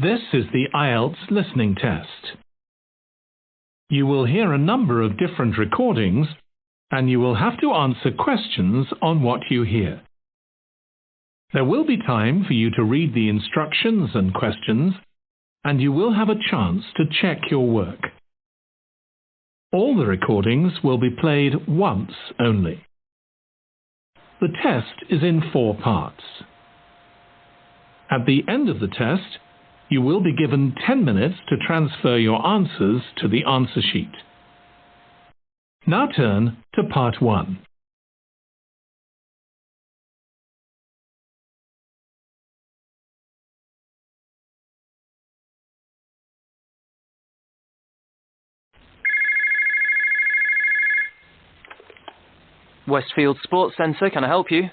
This is the IELTS Listening Test. You will hear a number of different recordings and you will have to answer questions on what you hear. There will be time for you to read the instructions and questions, and you will have a chance to check your work. All the recordings will be played once only. The test is in 4 parts. At the end of the test, you will be given 10 minutes to transfer your answers to the answer sheet. Now turn to Part 1. Westfield Sports Centre, can I help you?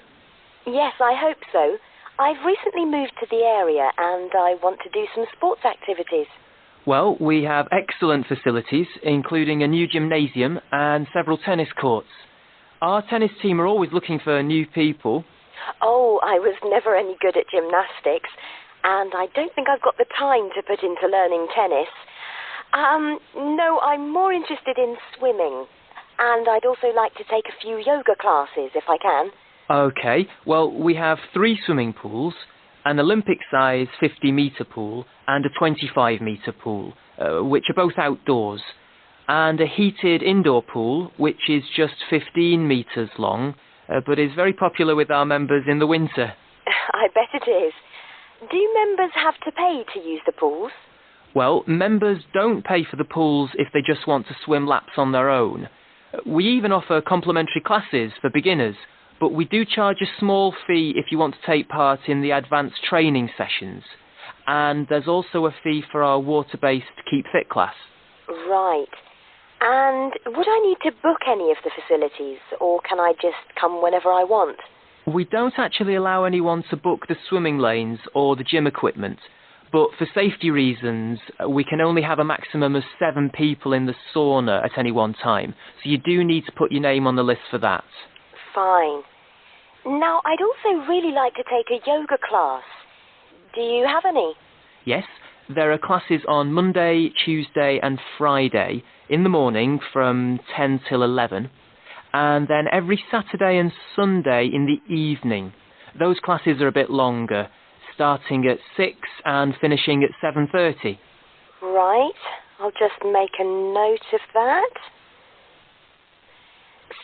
Yes, I hope so. I've recently moved to the area and I want to do some sports activities. Well, we have excellent facilities, including a new gymnasium and several tennis courts. Our tennis team are always looking for new people. Oh, I was never any good at gymnastics, and I don't think I've got the time to put into learning tennis. No, I'm more interested in swimming, and I'd also like to take a few yoga classes if I can. Okay, well, we have 3 swimming pools, an Olympic-size 50-metre pool and a 25-metre pool, which are both outdoors, and a heated indoor pool, which is just 15 metres long, but is very popular with our members in the winter. I bet it is. Do members have to pay to use the pools? Well, members don't pay for the pools if they just want to swim laps on their own. We even offer complimentary classes for beginners, but we do charge a small fee if you want to take part in the advanced training sessions. And there's also a fee for our water-based Keep Fit class. Right. And would I need to book any of the facilities, or can I just come whenever I want? We don't actually allow anyone to book the swimming lanes or the gym equipment, but for safety reasons, we can only have a maximum of 7 people in the sauna at any one time, so you do need to put your name on the list for that. Fine. Now, I'd also really like to take a yoga class. Do you have any? Yes, there are classes on Monday, Tuesday and Friday in the morning from 10 till 11, and then every Saturday and Sunday in the evening. Those classes are a bit longer, starting at 6 and finishing at 7:30. Right, I'll just make a note of that.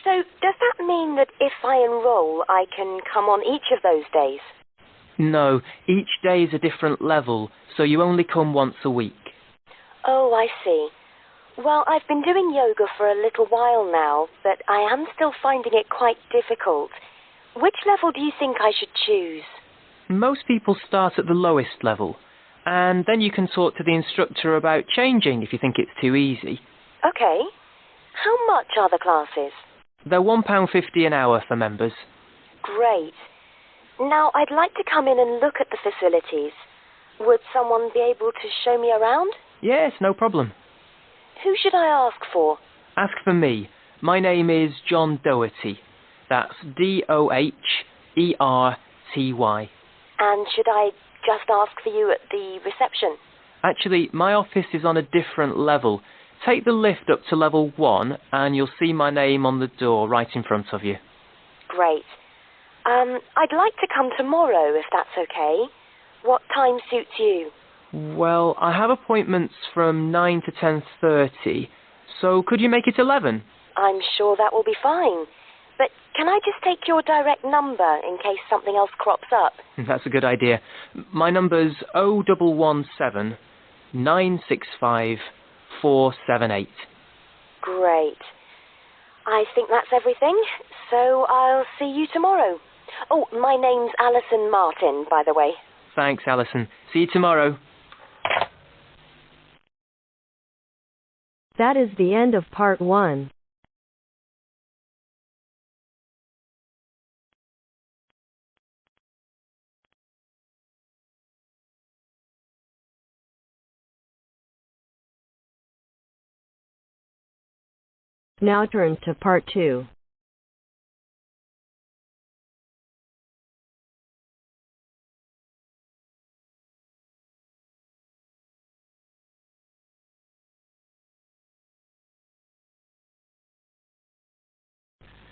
So, does that mean that if I enroll, I can come on each of those days? No, each day is a different level, so you only come once a week. Oh, I see. Well, I've been doing yoga for a little while now, but I am still finding it quite difficult. Which level do you think I should choose? Most people start at the lowest level, and then you can talk to the instructor about changing if you think it's too easy. Okay. How much are the classes? They're £1.50 an hour for members. Great. Now, I'd like to come in and look at the facilities. Would someone be able to show me around? Yes, no problem. Who should I ask for? Ask for me. My name is John Doherty. That's Doherty. And should I just ask for you at the reception? Actually, my office is on a different level. Take the lift up to level 1 and you'll see my name on the door right in front of you. Great. I'd like to come tomorrow, if that's okay. What time suits you? Well, I have appointments from 9 to 10:30, so could you make it 11? I'm sure that will be fine. But can I just take your direct number in case something else crops up? That's a good idea. My number's 0117 965 478. Great. I think that's everything, so I'll see you tomorrow. Oh, my name's Alison Martin, by the way. Thanks, Alison. See you tomorrow. That is the end of part 1. Now turn to part 2.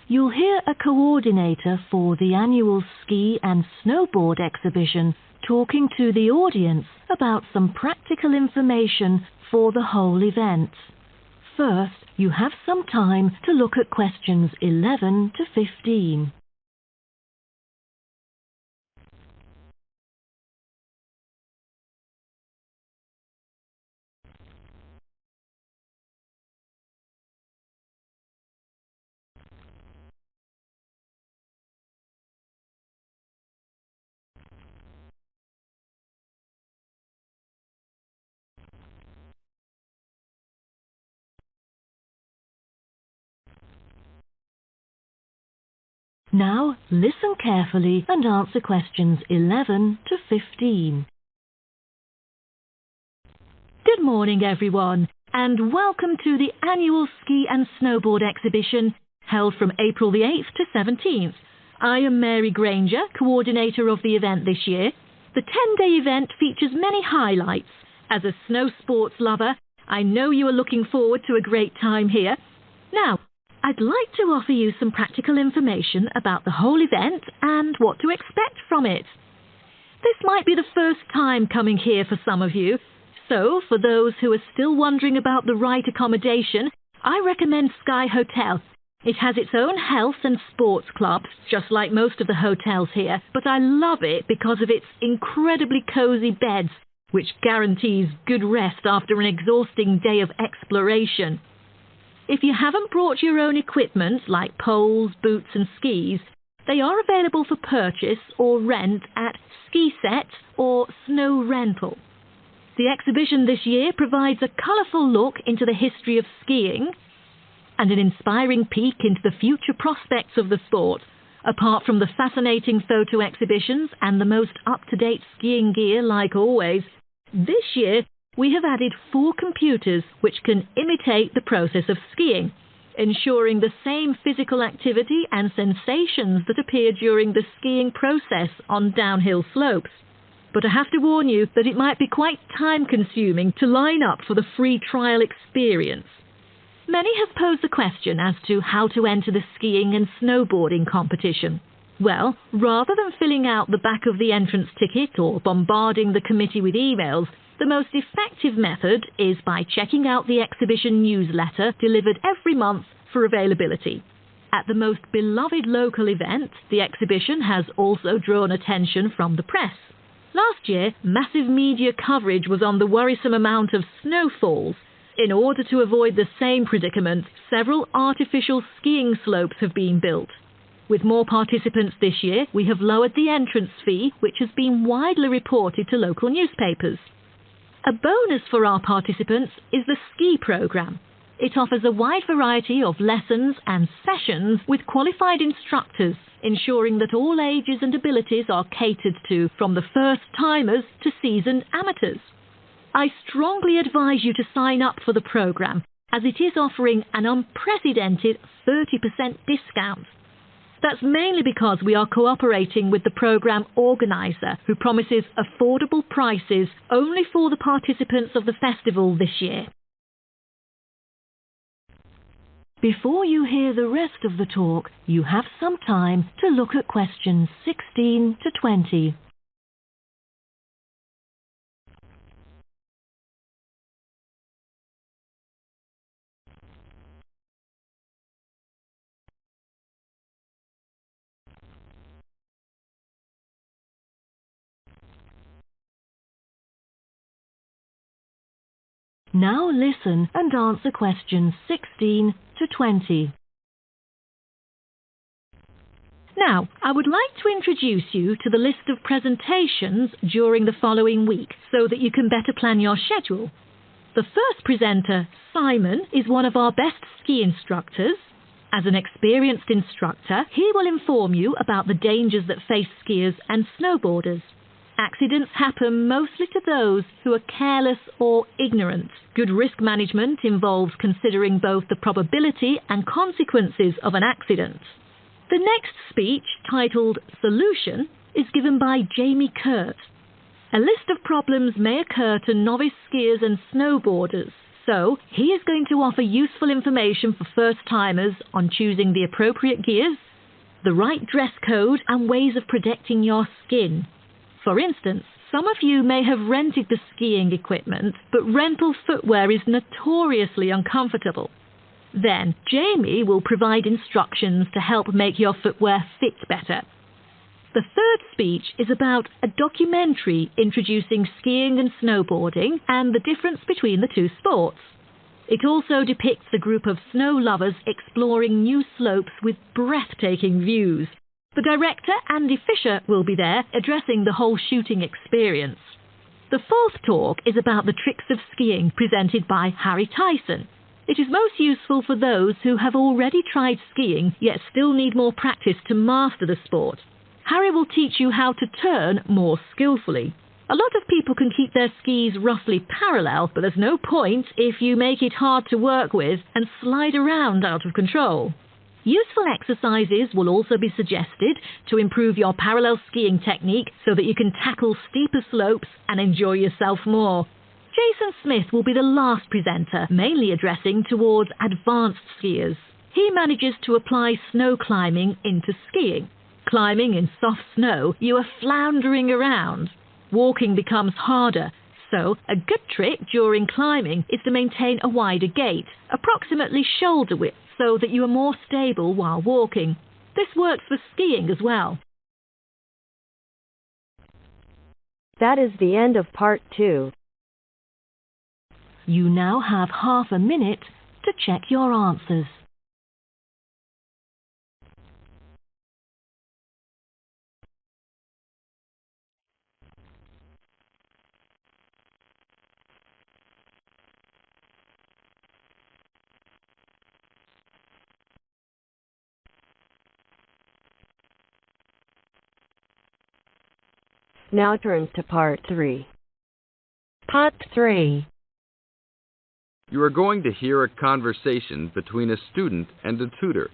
You'll hear a coordinator for the annual ski and snowboard exhibition talking to the audience about some practical information for the whole event. First, you have some time to look at questions 11 to 15. Now, listen carefully and answer questions 11 to 15. Good morning, everyone, and welcome to the annual ski and snowboard exhibition held from April the 8th to 17th. I am Mary Granger, coordinator of the event this year. The 10-day event features many highlights. As a snow sports lover, I know you are looking forward to a great time here. Now, I'd like to offer you some practical information about the whole event and what to expect from it. This might be the first time coming here for some of you, so for those who are still wondering about the right accommodation, I recommend Sky Hotel. It has its own health and sports clubs, just like most of the hotels here, but I love it because of its incredibly cosy beds, which guarantees good rest after an exhausting day of exploration. If you haven't brought your own equipment, like poles, boots and skis, they are available for purchase or rent at Ski Set or Snow Rental. The exhibition this year provides a colourful look into the history of skiing and an inspiring peek into the future prospects of the sport. Apart from the fascinating photo exhibitions and the most up-to-date skiing gear like always, this year we have added 4 computers which can imitate the process of skiing, ensuring the same physical activity and sensations that appear during the skiing process on downhill slopes. But I have to warn you that it might be quite time-consuming to line up for the free trial experience. Many have posed the question as to how to enter the skiing and snowboarding competition. Well, rather than filling out the back of the entrance ticket or bombarding the committee with emails, the most effective method is by checking out the exhibition newsletter delivered every month for availability. At the most beloved local event, the exhibition has also drawn attention from the press. Last year, massive media coverage was on the worrisome amount of snowfalls. In order to avoid the same predicament, several artificial skiing slopes have been built. With more participants this year, we have lowered the entrance fee, which has been widely reported to local newspapers. A bonus for our participants is the ski programme. It offers a wide variety of lessons and sessions with qualified instructors, ensuring that all ages and abilities are catered to, from the first-timers to seasoned amateurs. I strongly advise you to sign up for the programme, as it is offering an unprecedented 30% discount. That's mainly because we are cooperating with the programme organiser, who promises affordable prices only for the participants of the festival this year. Before you hear the rest of the talk, you have some time to look at questions 16 to 20. Now listen and answer questions 16 to 20. Now, I would like to introduce you to the list of presentations during the following week so that you can better plan your schedule. The first presenter, Simon, is one of our best ski instructors. As an experienced instructor, he will inform you about the dangers that face skiers and snowboarders. Accidents happen mostly to those who are careless or ignorant. Good risk management involves considering both the probability and consequences of an accident. The next speech, titled Solution, is given by Jamie Kurt. A list of problems may occur to novice skiers and snowboarders. So, he is going to offer useful information for first-timers on choosing the appropriate gears, the right dress code and ways of protecting your skin. For instance, some of you may have rented the skiing equipment, but rental footwear is notoriously uncomfortable. Then, Jamie will provide instructions to help make your footwear fit better. The third speech is about a documentary introducing skiing and snowboarding and the difference between the two sports. It also depicts a group of snow lovers exploring new slopes with breathtaking views. The director, Andy Fisher, will be there addressing the whole shooting experience. The fourth talk is about the tricks of skiing presented by Harry Tyson. It is most useful for those who have already tried skiing yet still need more practice to master the sport. Harry will teach you how to turn more skillfully. A lot of people can keep their skis roughly parallel, but there's no point if you make it hard to work with and slide around out of control. Useful exercises will also be suggested to improve your parallel skiing technique so that you can tackle steeper slopes and enjoy yourself more. Jason Smith will be the last presenter, mainly addressing towards advanced skiers. He manages to apply snow climbing into skiing. Climbing in soft snow, you are floundering around. Walking becomes harder, so a good trick during climbing is to maintain a wider gait, approximately shoulder width, so that you are more stable while walking. This works for skiing as well. That is the end of part 2. You now have half a minute to check your answers. Now turn to part 3. Part 3. You are going to hear a conversation between a student and a tutor.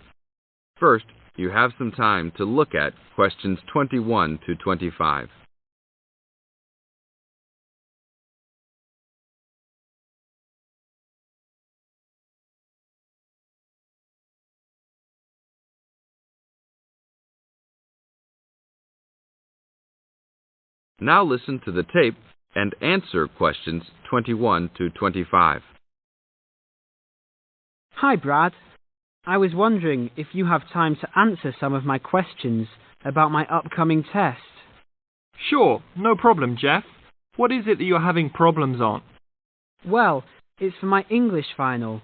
First, you have some time to look at questions 21 to 25. Now listen to the tape and answer questions 21 to 25. Hi, Brad. I was wondering if you have time to answer some of my questions about my upcoming test. Sure, no problem, Jeff. What is it that you're having problems on? Well, it's for my English final.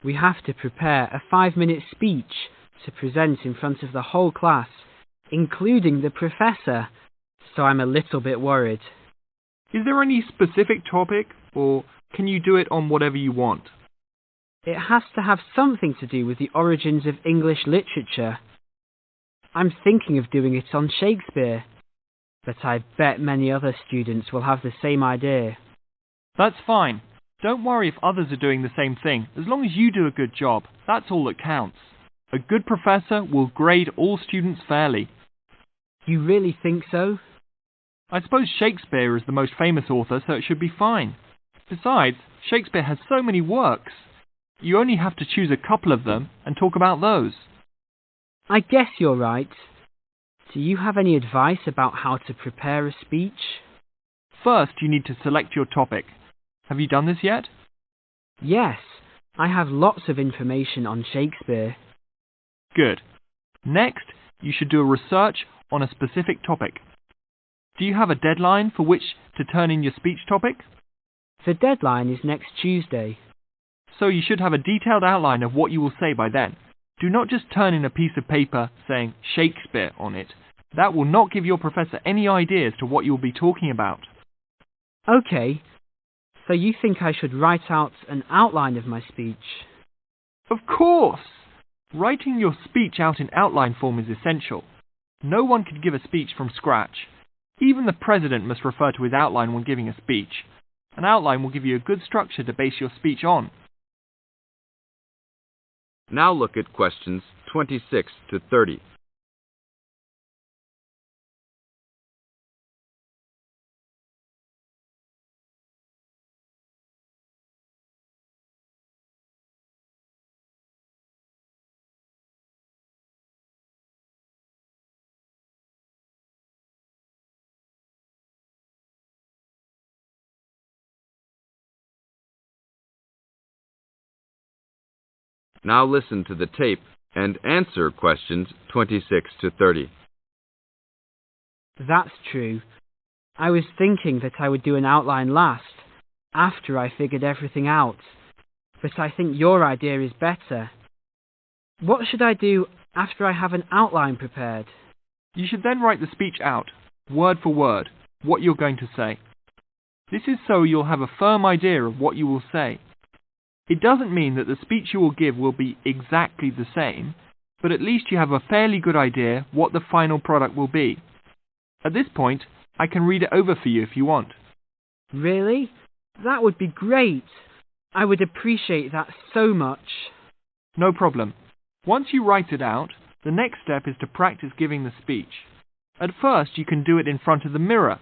We have to prepare a 5-minute speech to present in front of the whole class, including the professor, so I'm a little bit worried. Is there any specific topic, or can you do it on whatever you want? It has to have something to do with the origins of English literature. I'm thinking of doing it on Shakespeare, but I bet many other students will have the same idea. That's fine. Don't worry if others are doing the same thing. As long as you do a good job, that's all that counts. A good professor will grade all students fairly. You really think so? I suppose Shakespeare is the most famous author, so it should be fine. Besides, Shakespeare has so many works. You only have to choose a couple of them and talk about those. I guess you're right. Do you have any advice about how to prepare a speech? First, you need to select your topic. Have you done this yet? Yes, I have lots of information on Shakespeare. Good. Next, you should do a research on a specific topic. Do you have a deadline for which to turn in your speech topic? The deadline is next Tuesday. So you should have a detailed outline of what you will say by then. Do not just turn in a piece of paper saying Shakespeare on it. That will not give your professor any idea as to what you will be talking about. Okay, so you think I should write out an outline of my speech? Of course! Writing your speech out in outline form is essential. No one could give a speech from scratch. Even the president must refer to his outline when giving a speech. An outline will give you a good structure to base your speech on. Now look at questions 26 to 30. Now listen to the tape and answer questions 26 to 30. That's true. I was thinking that I would do an outline last, after I figured everything out. But I think your idea is better. What should I do after I have an outline prepared? You should then write the speech out, word for word, what you're going to say. This is so you'll have a firm idea of what you will say. It doesn't mean that the speech you will give will be exactly the same, but at least you have a fairly good idea what the final product will be. At this point, I can read it over for you if you want. Really? That would be great. I would appreciate that so much. No problem. Once you write it out, the next step is to practice giving the speech. At first, you can do it in front of the mirror,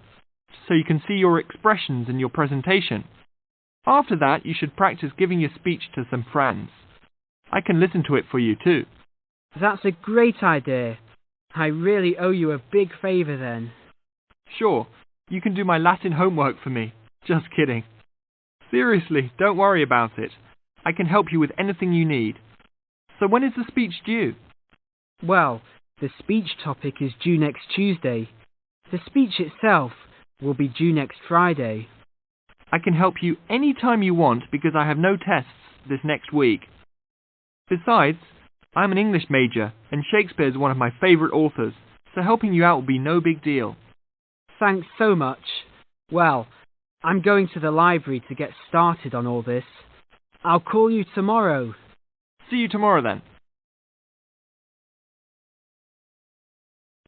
so you can see your expressions in your presentation. After that, you should practice giving your speech to some friends. I can listen to it for you too. That's a great idea. I really owe you a big favour then. Sure, you can do my Latin homework for me. Just kidding. Seriously, don't worry about it. I can help you with anything you need. So when is the speech due? Well, the speech topic is due next Tuesday. The speech itself will be due next Friday. I can help you any time you want because I have no tests this next week. Besides, I'm an English major and Shakespeare is one of my favourite authors, so helping you out will be no big deal. Thanks so much. Well, I'm going to the library to get started on all this. I'll call you tomorrow. See you tomorrow then.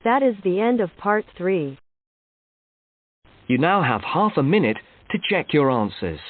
That is the end of part 3. You now have half a minute to check your answers.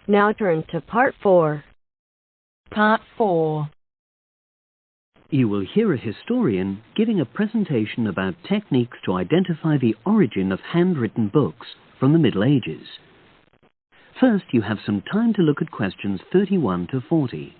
Now turn to part 4. Part 4. You will hear a historian giving a presentation about techniques to identify the origin of handwritten books from the Middle Ages. First, you have some time to look at questions 31 to 40.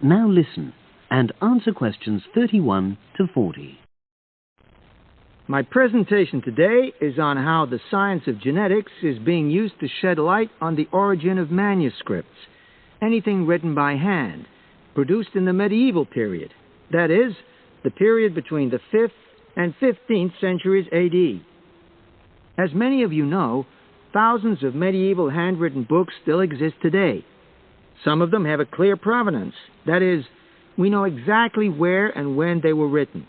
Now listen and answer questions 31 to 40. My presentation today is on how the science of genetics is being used to shed light on the origin of manuscripts, anything written by hand, produced in the medieval period, that is, the period between the 5th and 15th centuries AD. As many of you know, thousands of medieval handwritten books still exist today. Some of them have a clear provenance. That is, we know exactly where and when they were written.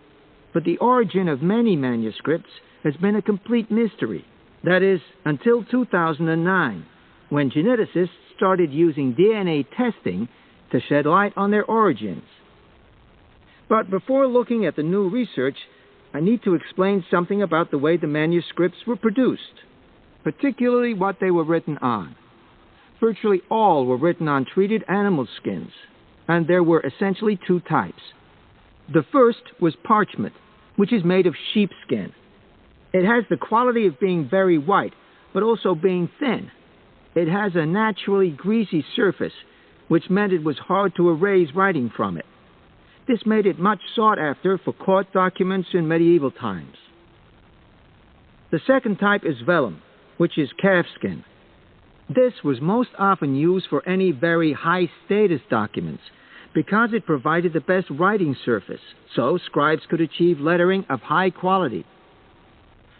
But the origin of many manuscripts has been a complete mystery. That is, until 2009, when geneticists started using DNA testing to shed light on their origins. But before looking at the new research, I need to explain something about the way the manuscripts were produced, particularly what they were written on. Virtually all were written on treated animal skins, and there were essentially 2 types. The first was parchment, which is made of sheepskin. It has the quality of being very white, but also being thin. It has a naturally greasy surface, which meant it was hard to erase writing from it. This made it much sought after for court documents in medieval times. The second type is vellum, which is calfskin. This was most often used for any very high-status documents because it provided the best writing surface, so scribes could achieve lettering of high quality.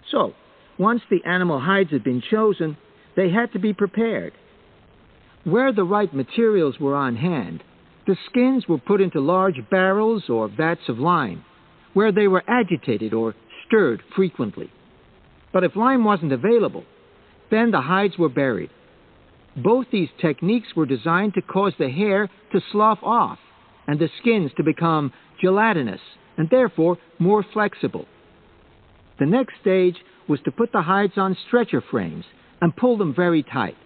So, once the animal hides had been chosen, they had to be prepared. Where the right materials were on hand, the skins were put into large barrels or vats of lime, where they were agitated or stirred frequently. But if lime wasn't available, then the hides were buried. Both these techniques were designed to cause the hair to slough off and the skins to become gelatinous and therefore more flexible. The next stage was to put the hides on stretcher frames and pull them very tight.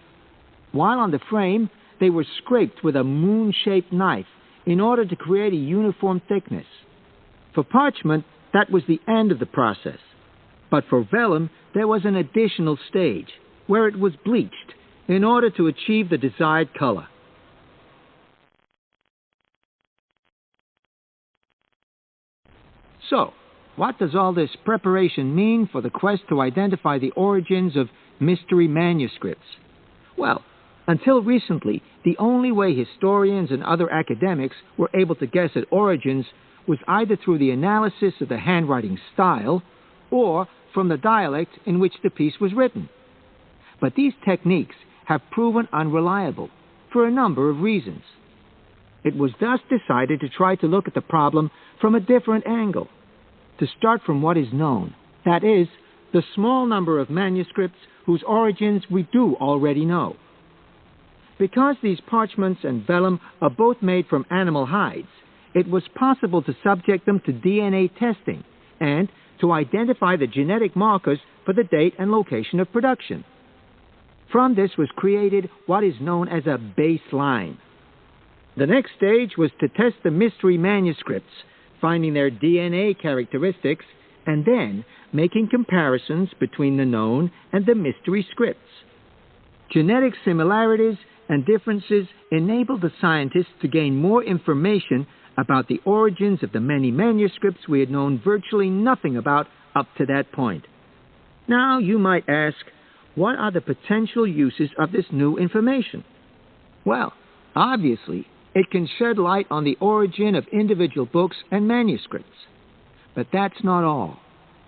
While on the frame, they were scraped with a moon-shaped knife in order to create a uniform thickness. For parchment, that was the end of the process. But for vellum, there was an additional stage, where it was bleached in order to achieve the desired color. So, what does all this preparation mean for the quest to identify the origins of mystery manuscripts? Well, until recently, the only way historians and other academics were able to guess at origins was either through the analysis of the handwriting style or from the dialect in which the piece was written. But these techniques have proven unreliable for a number of reasons. It was thus decided to try to look at the problem from a different angle, to start from what is known, that is, the small number of manuscripts whose origins we do already know. Because these parchments and vellum are both made from animal hides, it was possible to subject them to DNA testing and to identify the genetic markers for the date and location of production. From this was created what is known as a baseline. The next stage was to test the mystery manuscripts, finding their DNA characteristics, and then making comparisons between the known and the mystery scripts. Genetic similarities and differences enabled the scientists to gain more information about the origins of the many manuscripts we had known virtually nothing about up to that point. Now you might ask, what are the potential uses of this new information? Well, obviously, it can shed light on the origin of individual books and manuscripts. But that's not all.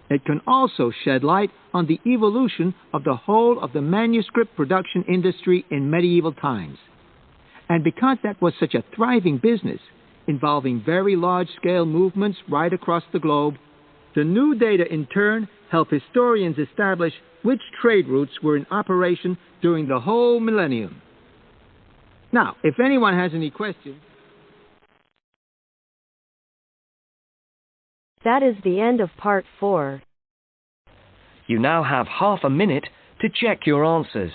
It can also shed light on the evolution of the whole of the manuscript production industry in medieval times. And because that was such a thriving business, involving very large-scale movements right across the globe, the new data in turn help historians establish which trade routes were in operation during the whole millennium. Now, if anyone has any questions... That is the end of part 4. You now have half a minute to check your answers.